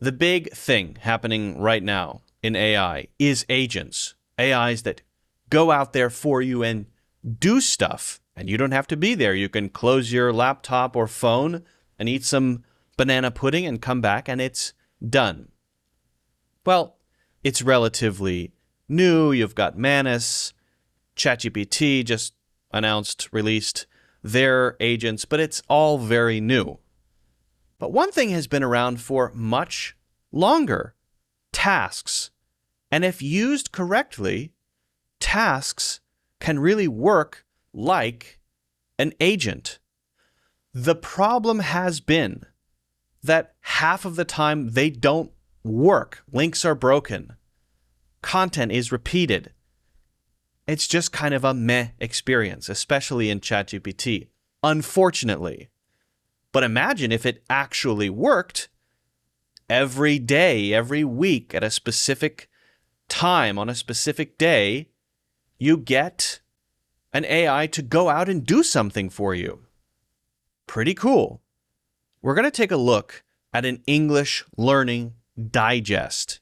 The big thing happening right now in AI is agents. AIs that go out there for you and do stuff, and you don't have to be there. You can close your laptop or phone and eat some banana pudding and come back and it's done. Well, it's relatively new. You've got Manus, ChatGPT just released their agents, but it's all very new. But one thing has been around for much longer: tasks. And if used correctly, tasks can really work like an agent. The problem has been that half of the time they don't work. Links are broken. Content is repeated. It's just kind of a meh experience, especially in ChatGPT, unfortunately. But imagine if it actually worked every day, every week, at a specific time, on a specific day, you get an AI to go out and do something for you. Pretty cool. We're going to take a look at an English learning digest.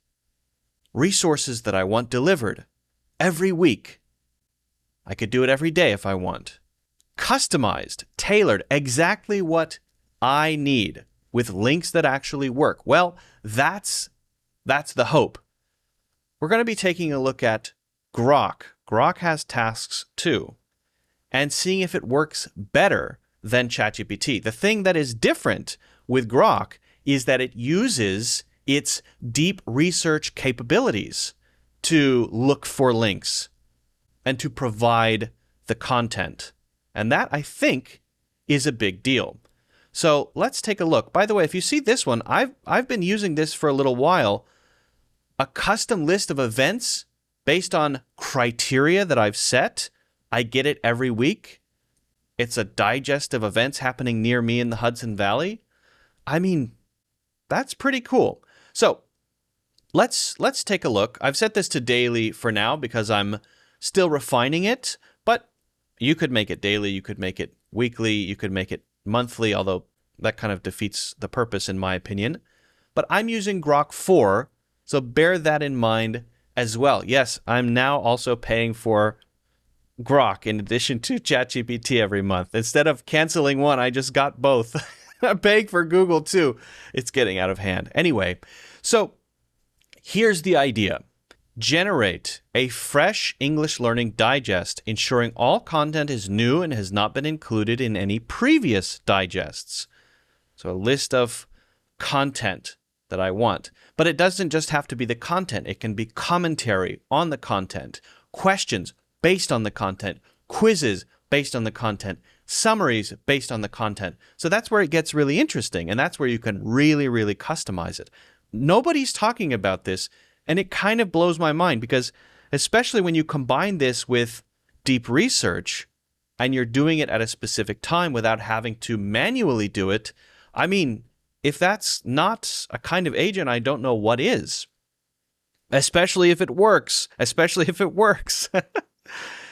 Resources that I want delivered every week. I could do it every day if I want. Customized, tailored, exactly what I need, with links that actually work. Well, that's the hope. We're going to be taking a look at Grok. Grok has tasks too, and seeing if it works better than ChatGPT. The thing that is different with Grok is that it uses its deep research capabilities to look for links and to provide the content. And that, I think, is a big deal. So let's take a look. By the way, if you see this one, I've been using this for a little while. A custom list of events based on criteria that I've set. I get it every week. It's a digest of events happening near me in the Hudson Valley. I mean, that's pretty cool. So let's take a look. I've set this to daily for now because I'm still refining it, but you could make it daily, you could make it weekly, you could make it monthly, although that kind of defeats the purpose in my opinion. But I'm using Grok 4, so bear that in mind as well. Yes, I'm now also paying for Grok in addition to ChatGPT every month. Instead of canceling one, I just got both. I'm paying for Google too. It's getting out of hand. Anyway, so here's the idea. Generate a fresh English learning digest, ensuring all content is new and has not been included in any previous digests. So a list of content that I want. But it doesn't just have to be the content. It can be commentary on the content, questions based on the content, quizzes based on the content, summaries based on the content. So that's where it gets really interesting, and that's where you can really, really customize it. Nobody's talking about this, and it kind of blows my mind because especially when you combine this with deep research and you're doing it at a specific time without having to manually do it, I mean, if that's not a kind of agent, I don't know what is. Especially if it works.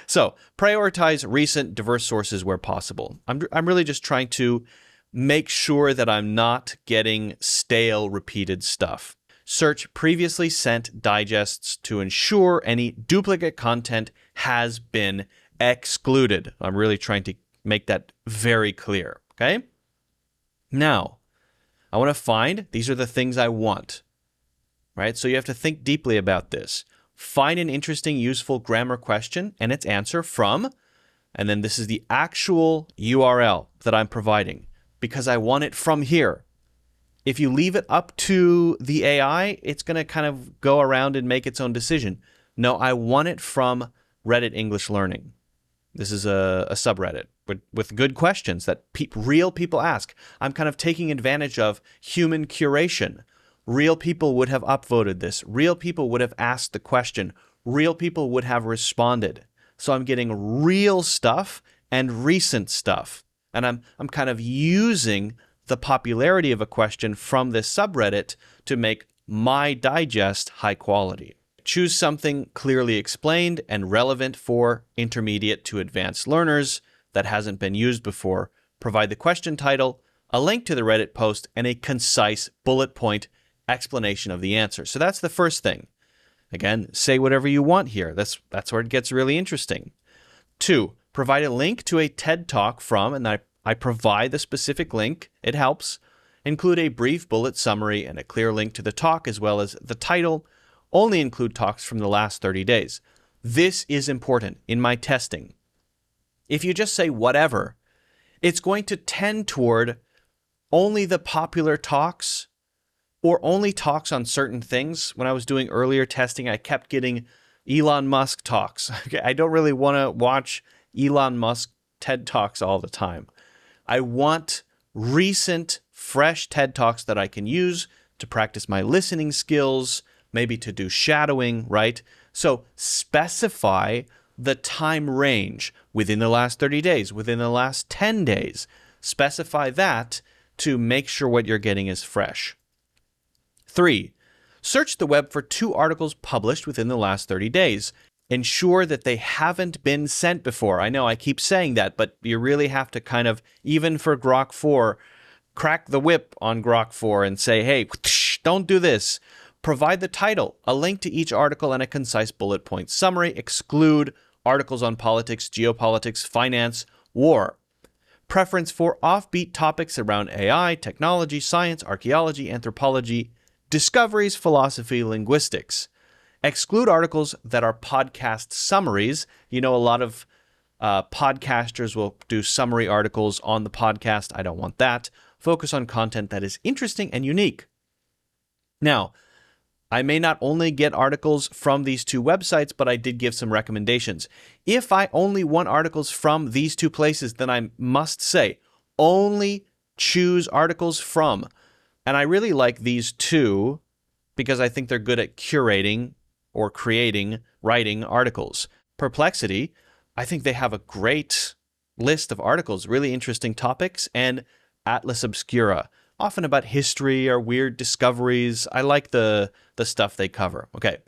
So, prioritize recent, diverse sources where possible. I'm really just trying to make sure that I'm not getting stale, repeated stuff. Search previously sent digests to ensure any duplicate content has been excluded. I'm really trying to make that very clear, okay? Now, I want to find, these are the things I want, right? So you have to think deeply about this. Find an interesting, useful grammar question and its answer from, and then this is the actual URL that I'm providing because I want it from here. If you leave it up to the AI, it's going to kind of go around and make its own decision. No, I want it from Reddit English Learning. This is a subreddit with good questions that real people ask. I'm kind of taking advantage of human curation. Real people would have upvoted this. Real people would have asked the question. Real people would have responded. So I'm getting real stuff and recent stuff. And I'm kind of using the popularity of a question from this subreddit to make my digest high quality. Choose something clearly explained and relevant for intermediate to advanced learners that hasn't been used before. Provide the question title, a link to the Reddit post, and a concise bullet point explanation of the answer. So that's the first thing. Again, say whatever you want here. That's where it gets really interesting. 2, provide a link to a TED Talk from, and I provide the specific link. It helps. Include a brief bullet summary and a clear link to the talk, as well as the title. Only include talks from the last 30 days. This is important in my testing. If you just say whatever, it's going to tend toward only the popular talks or only talks on certain things. When I was doing earlier testing, I kept getting Elon Musk talks. Okay, I don't really want to watch Elon Musk TED Talks all the time. I want recent, fresh TED Talks that I can use to practice my listening skills, maybe to do shadowing, right? So specify the time range within the last 30 days, within the last 10 days. Specify that to make sure what you're getting is fresh. 3, search the web for 2 articles published within the last 30 days. Ensure that they haven't been sent before. I know I keep saying that, but you really have to kind of, even for Grok 4, crack the whip on Grok 4 and say, hey, don't do this. Provide the title, a link to each article, and a concise bullet point summary. Exclude articles on politics, geopolitics, finance, war. Preference for offbeat topics around AI, technology, science, archaeology, anthropology, discoveries, philosophy, linguistics. Exclude articles that are podcast summaries. You know, a lot of podcasters will do summary articles on the podcast. I don't want that. Focus on content that is interesting and unique. Now, I may not only get articles from these 2 websites, but I did give some recommendations. If I only want articles from these 2 places, then I must say, only choose articles from. And I really like these 2 because I think they're good at curating or writing articles. Perplexity, I think they have a great list of articles, really interesting topics, and Atlas Obscura, often about history or weird discoveries. I like the stuff they cover. Okay.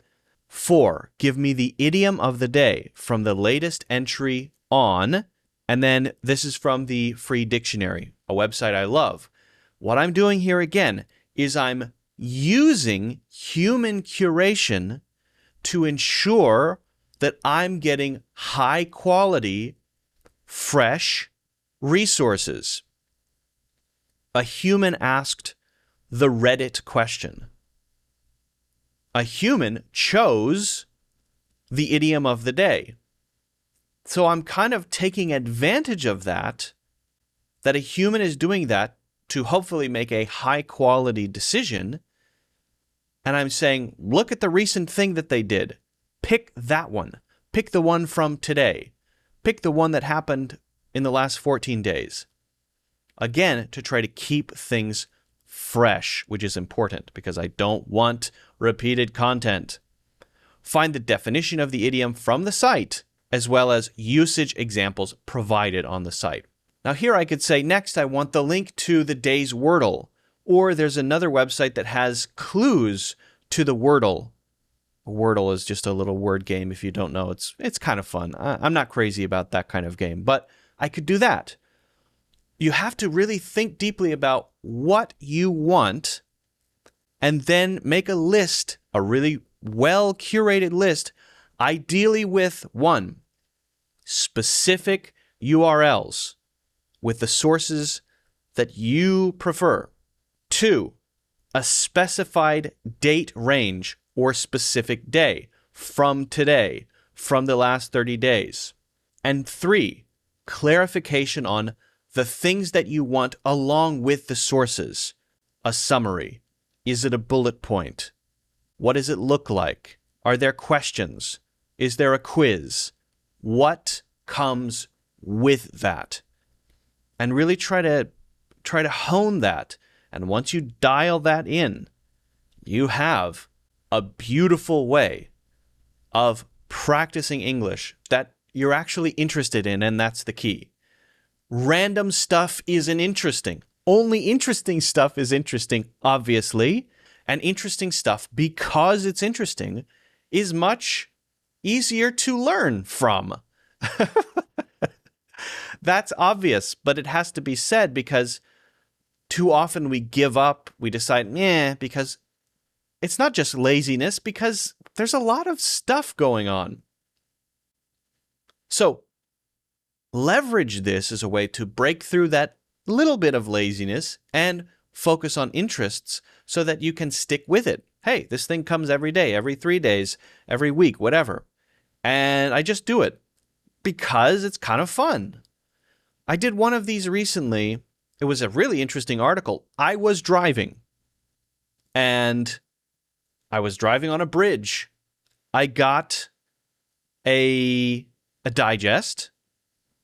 4, give me the idiom of the day from the latest entry on, and then this is from the Free Dictionary, a website I love. What I'm doing here again is I'm using human curation to ensure that I'm getting high quality, fresh resources. A human asked the Reddit question. A human chose the idiom of the day. So I'm kind of taking advantage of that a human is doing that to hopefully make a high quality decision. And I'm saying, look at the recent thing that they did. Pick that one. Pick the one from today. Pick the one that happened in the last 14 days. Again, to try to keep things fresh, which is important because I don't want repeated content. Find the definition of the idiom from the site, as well as usage examples provided on the site. Now here I could say, next I want the link to the day's Wordle. Or there's another website that has clues to the Wordle. Wordle is just a little word game. If you don't know, it's kind of fun. I'm not crazy about that kind of game, but I could do that. You have to really think deeply about what you want and then make a list, a really well-curated list, ideally with 1, specific URLs with the sources that you prefer. 2, a specified date range or specific day from today, from the last 30 days. And 3, clarification on the things that you want along with the sources. A summary. Is it a bullet point? What does it look like? Are there questions? Is there a quiz? What comes with that? And really try to hone that. And once you dial that in, you have a beautiful way of practicing English that you're actually interested in, and that's the key. Random stuff isn't interesting. Only interesting stuff is interesting, obviously. And interesting stuff, because it's interesting, is much easier to learn from. That's obvious, but it has to be said because too often we give up, we decide, because it's not just laziness because there's a lot of stuff going on. So leverage this as a way to break through that little bit of laziness and focus on interests so that you can stick with it. Hey, this thing comes every day, every 3 days, every week, whatever. And I just do it because it's kind of fun. I did one of these recently. It was a really interesting article. I was driving, and I was driving on a bridge. I got a digest,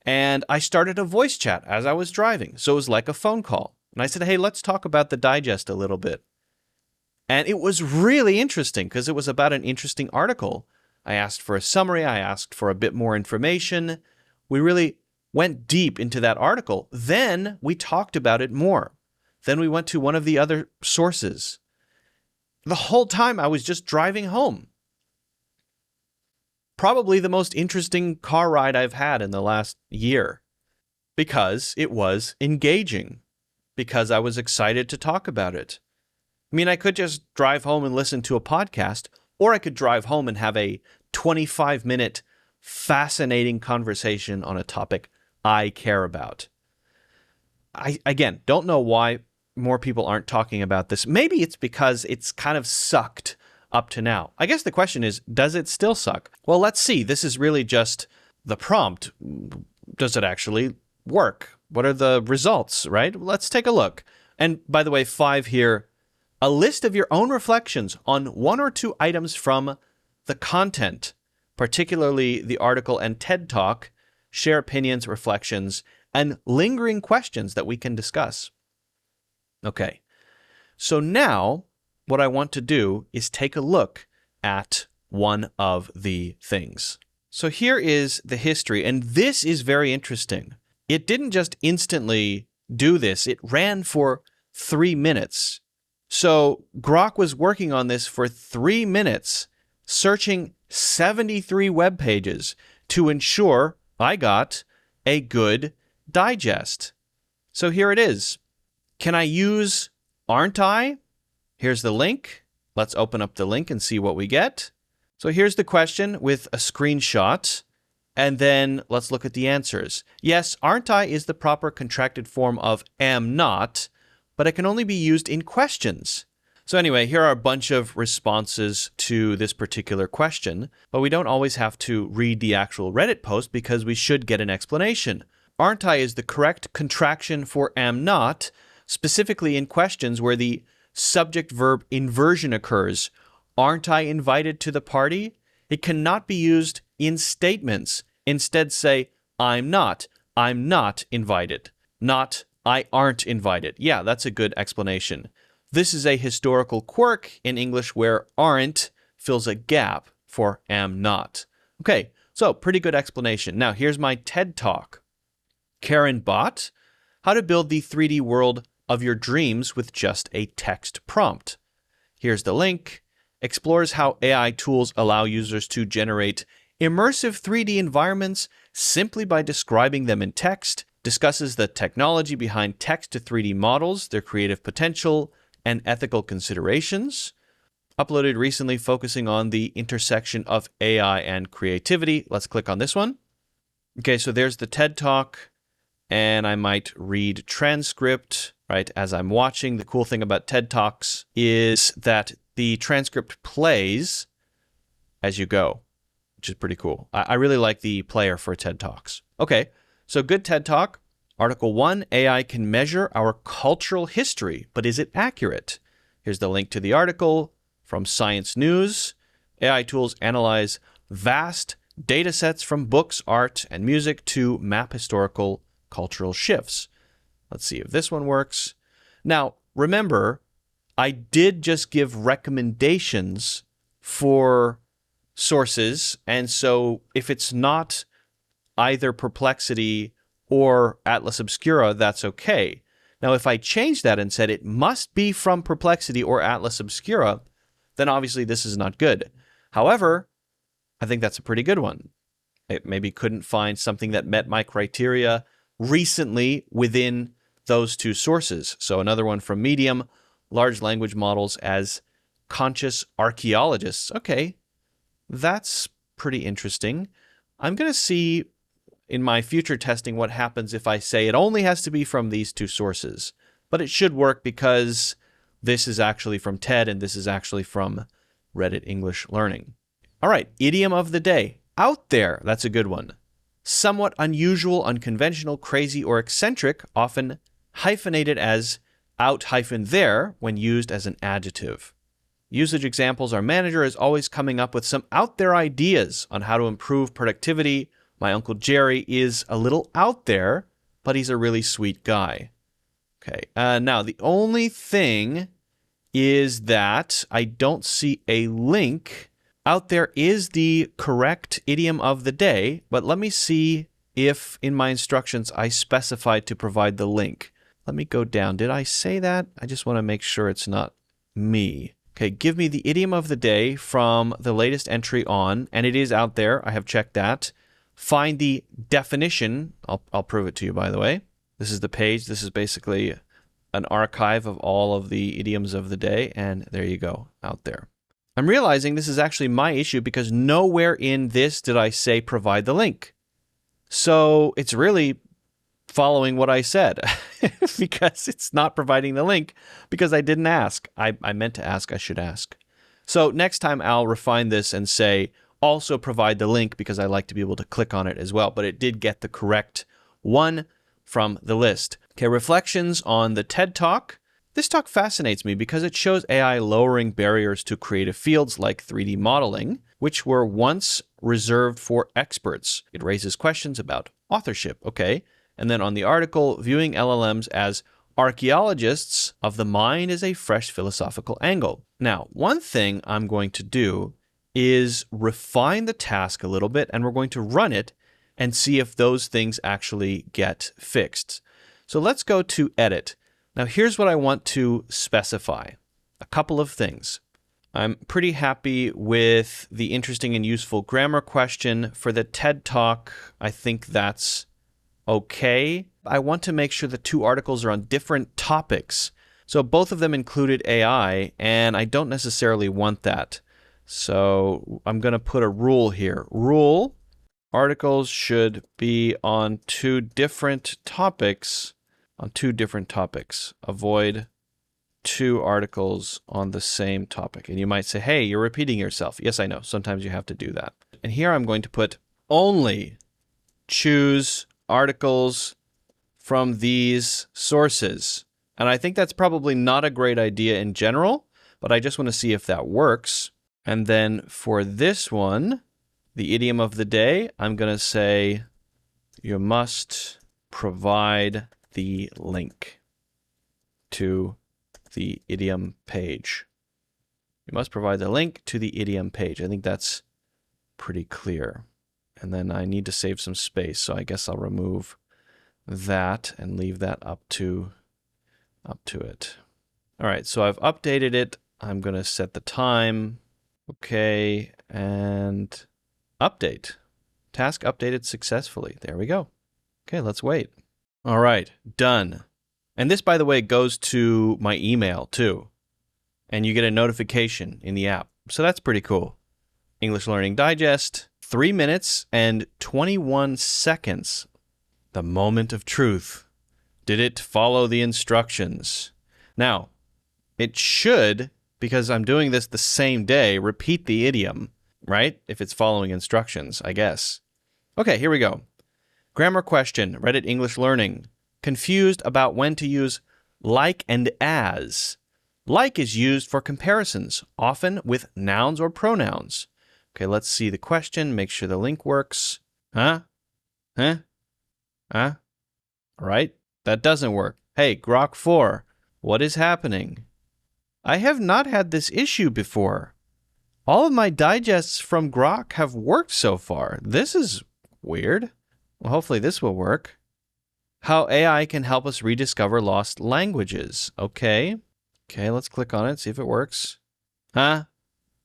and I started a voice chat as I was driving. So it was like a phone call. And I said, hey, let's talk about the digest a little bit. And it was really interesting because it was about an interesting article. I asked for a summary. I asked for a bit more information. We really went deep into that article. Then we talked about it more. Then we went to one of the other sources. The whole time I was just driving home. Probably the most interesting car ride I've had in the last year because it was engaging, because I was excited to talk about it. I mean, I could just drive home and listen to a podcast, or I could drive home and have a 25-minute fascinating conversation on a topic I care about. I, again, don't know why more people aren't talking about this. Maybe it's because it's kind of sucked up to now. I guess the question is, does it still suck? Well, let's see. This is really just the prompt. Does it actually work? What are the results, right? Let's take a look. And by the way, 5 here, a list of your own reflections on 1 or 2 items from the content, particularly the article and TED Talk, share opinions, reflections, and lingering questions that we can discuss. Okay, so now what I want to do is take a look at one of the things. So here is the history, and this is very interesting. It didn't just instantly do this. It ran for 3 minutes. So Grok was working on this for 3 minutes, searching 73 web pages to ensure I got a good digest. So here it is. Can I use aren't I? Here's the link. Let's open up the link and see what we get. So here's the question with a screenshot. And then let's look at the answers. Yes, aren't I is the proper contracted form of am not, but it can only be used in questions. So anyway, here are a bunch of responses to this particular question, but we don't always have to read the actual Reddit post because we should get an explanation. Aren't I is the correct contraction for am not, specifically in questions where the subject-verb inversion occurs. Aren't I invited to the party? It cannot be used in statements. Instead say, I'm not invited. Not, I aren't invited. Yeah, that's a good explanation. This is a historical quirk in English where aren't fills a gap for am not. Okay, so pretty good explanation. Now, here's my TED Talk. Karen Bott, how to build the 3D world of your dreams with just a text prompt. Here's the link. Explores how AI tools allow users to generate immersive 3D environments simply by describing them in text. Discusses the technology behind text to 3D models, their creative potential, and ethical considerations. Uploaded recently focusing on the intersection of AI and creativity. Let's click on this one. Okay, so there's the TED Talk, and I might read transcript, right, as I'm watching. The cool thing about TED Talks is that the transcript plays as you go, which is pretty cool. I really like the player for TED Talks. Okay, so good TED Talk. Article 1, AI can measure our cultural history, but is it accurate? Here's the link to the article from Science News. AI tools analyze vast data sets from books, art, and music to map historical cultural shifts. Let's see if this one works. Now, remember, I did just give recommendations for sources, and so if it's not either Perplexity or Atlas Obscura, that's okay. Now, if I change that and said it must be from Perplexity or Atlas Obscura, then obviously this is not good. However, I think that's a pretty good one. It maybe couldn't find something that met my criteria recently within those 2 sources. So another one from Medium, large language models as conscious archaeologists. Okay, that's pretty interesting. I'm going to see in my future testing what happens if I say it only has to be from these two sources. But it should work because this is actually from TED and this is actually from Reddit English Learning. All right, idiom of the day. Out there, that's a good one. Somewhat unusual, unconventional, crazy, or eccentric, often hyphenated as out-there when used as an adjective. Usage examples: our manager is always coming up with some out there ideas on how to improve productivity. My Uncle Jerry is a little out there, but he's a really sweet guy. Okay, now the only thing is that I don't see a link. Out there is the correct idiom of the day, but let me see if in my instructions I specified to provide the link. Let me go down. Did I say that? I just want to make sure it's not me. Okay, give me the idiom of the day from the latest entry on, and it is out there. I have checked that. Find the definition. I'll prove it to you, by the way. This is the page. This is basically an archive of all of the idioms of the day, and there you go, out there. I'm realizing this is actually my issue because nowhere in this did I say provide the link. So it's really following what I said because it's not providing the link because I didn't ask. I meant to ask, I should ask. So next time I'll refine this and say also provide the link because I like to be able to click on it as well. But it did get the correct one from the list. Okay, reflections on the TED Talk. This talk fascinates me because it shows AI lowering barriers to creative fields like 3D modeling, which were once reserved for experts. It raises questions about authorship, okay? And then on the article, viewing LLMs as archaeologists of the mind is a fresh philosophical angle. Now, one thing I'm going to do is refine the task a little bit, and we're going to run it and see if those things actually get fixed. So let's go to edit. Now, here's what I want to specify. A couple of things. I'm pretty happy with the interesting and useful grammar question. For the TED Talk, I think that's okay. I want to make sure the two articles are on different topics. So both of them included AI, and I don't necessarily want that. So I'm going to put a rule here. Rule: articles should be on two different topics. Avoid two articles on the same topic. And you might say, hey, you're repeating yourself. Yes, I know. Sometimes you have to do that. And here I'm going to put only choose articles from these sources. And I think that's probably not a great idea in general, but I just want to see if that works. And then for this one, the idiom of the day, I'm going to say you must provide the link to the idiom page. You must provide the link to the idiom page. I think that's pretty clear. And then I need to save some space, so I guess I'll remove that and leave that up to it. All right, so I've updated it. I'm going to set the time. Okay, and update. Task updated successfully. There we go. Okay, let's wait. All right, done. And this, by the way, goes to my email too. And you get a notification in the app. So that's pretty cool. English Learning Digest, 3 minutes and 21 seconds. The moment of truth. Did it follow the instructions? Now, it should, because I'm doing this the same day, repeat the idiom, right? If it's following instructions, I guess. Okay, here we go. Grammar question, Reddit English Learning. Confused about when to use like and as. Like is used for comparisons, often with nouns or pronouns. Okay, let's see the question. Make sure the link works. All right, that doesn't work. Hey, Grok 4, what is happening? I have not had this issue before. All of my digests from Grok have worked so far. This is weird. Well, hopefully this will work. How AI can help us rediscover lost languages. Okay, let's click on it, see if it works.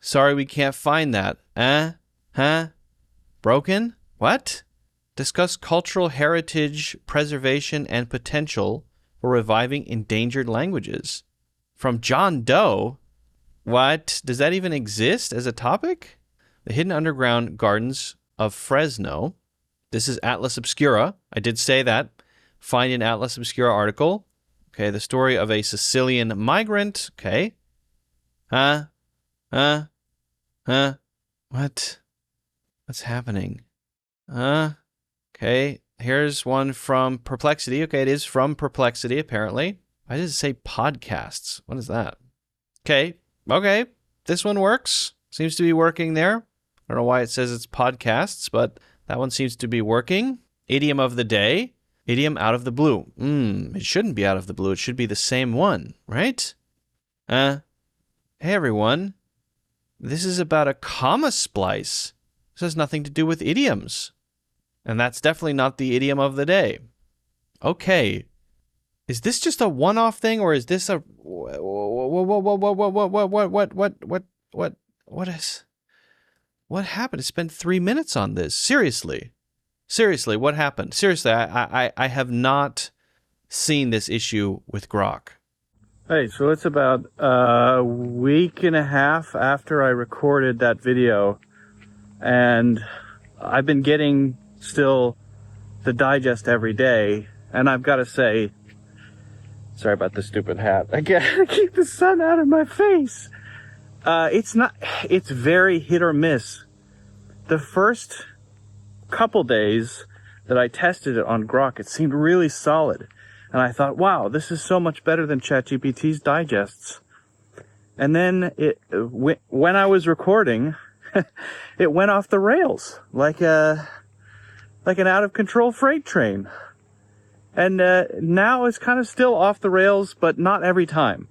Sorry, we can't find that. Broken? What? Discuss cultural heritage preservation and potential for reviving endangered languages. From John Doe? What? Does that even exist as a topic? The hidden underground gardens of Fresno. This is Atlas Obscura. I did say that. Find an Atlas Obscura article. Okay, the story of a Sicilian migrant. Okay. What? What's happening? Okay, here's one from Perplexity. Okay, it is from Perplexity, apparently. Why does it say podcasts? What is that? Okay, this one works. Seems to be working there. I don't know why it says it's podcasts, but that one seems to be working. Idiom of the day. Idiom out of the blue. It shouldn't be out of the blue. It should be the same one, right? Hey, everyone. This is about a comma splice. This has nothing to do with idioms. And that's definitely not the idiom of the day. Okay. Is this just a one-off thing, or is this a... What happened? I spent 3 minutes on this. Seriously, what happened? Seriously, I have not seen this issue with Grok. Hey, so it's about a week and a half after I recorded that video, and I've been getting still the digest every day, and I've got to say, sorry about the stupid hat. I gotta keep the sun out of my face. It's very hit or miss. The first couple days that I tested it on Grok, it seemed really solid. And I thought, wow, this is so much better than ChatGPT's digests. And then when I was recording, it went off the rails like an out of control freight train. And now it's kind of still off the rails, but not every time.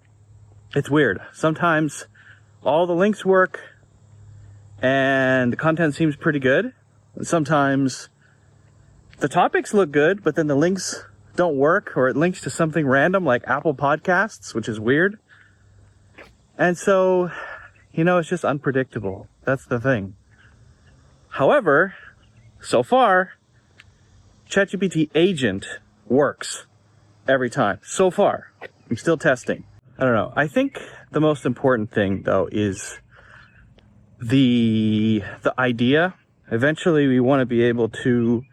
It's weird. Sometimes all the links work and the content seems pretty good. Sometimes the topics look good, but then the links don't work, or it links to something random like Apple Podcasts, which is weird. And so, it's just unpredictable. That's the thing. However, so far, ChatGPT Agent works every time. So far. I'm still testing. I don't know. I think the most important thing, though, is the idea. Eventually, we want to be able to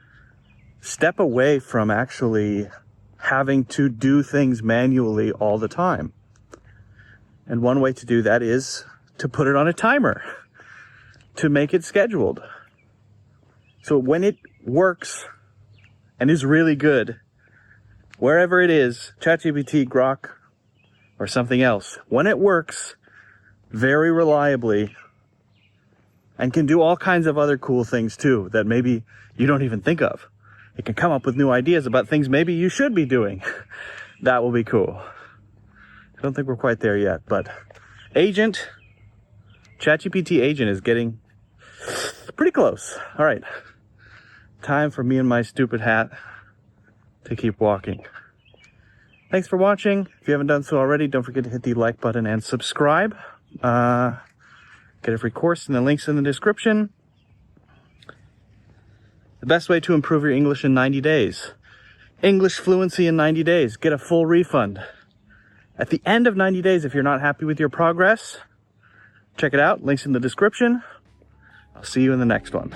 step away from actually having to do things manually all the time. And one way to do that is to put it on a timer, to make it scheduled. So when it works and is really good, wherever it is, ChatGPT, Grok, or something else, when it works very reliably and can do all kinds of other cool things too that maybe you don't even think of. It can come up with new ideas about things maybe you should be doing. That will be cool. I don't think we're quite there yet, but ChatGPT Agent is getting pretty close. All right. Time for me and my stupid hat to keep walking. Thanks for watching. If you haven't done so already, don't forget to hit the like button and subscribe. Get a free course and the links in the description. The best way to improve your English in 90 days. English fluency in 90 days. Get a full refund. At the end of 90 days, if you're not happy with your progress, check it out. Links in the description. I'll see you in the next one.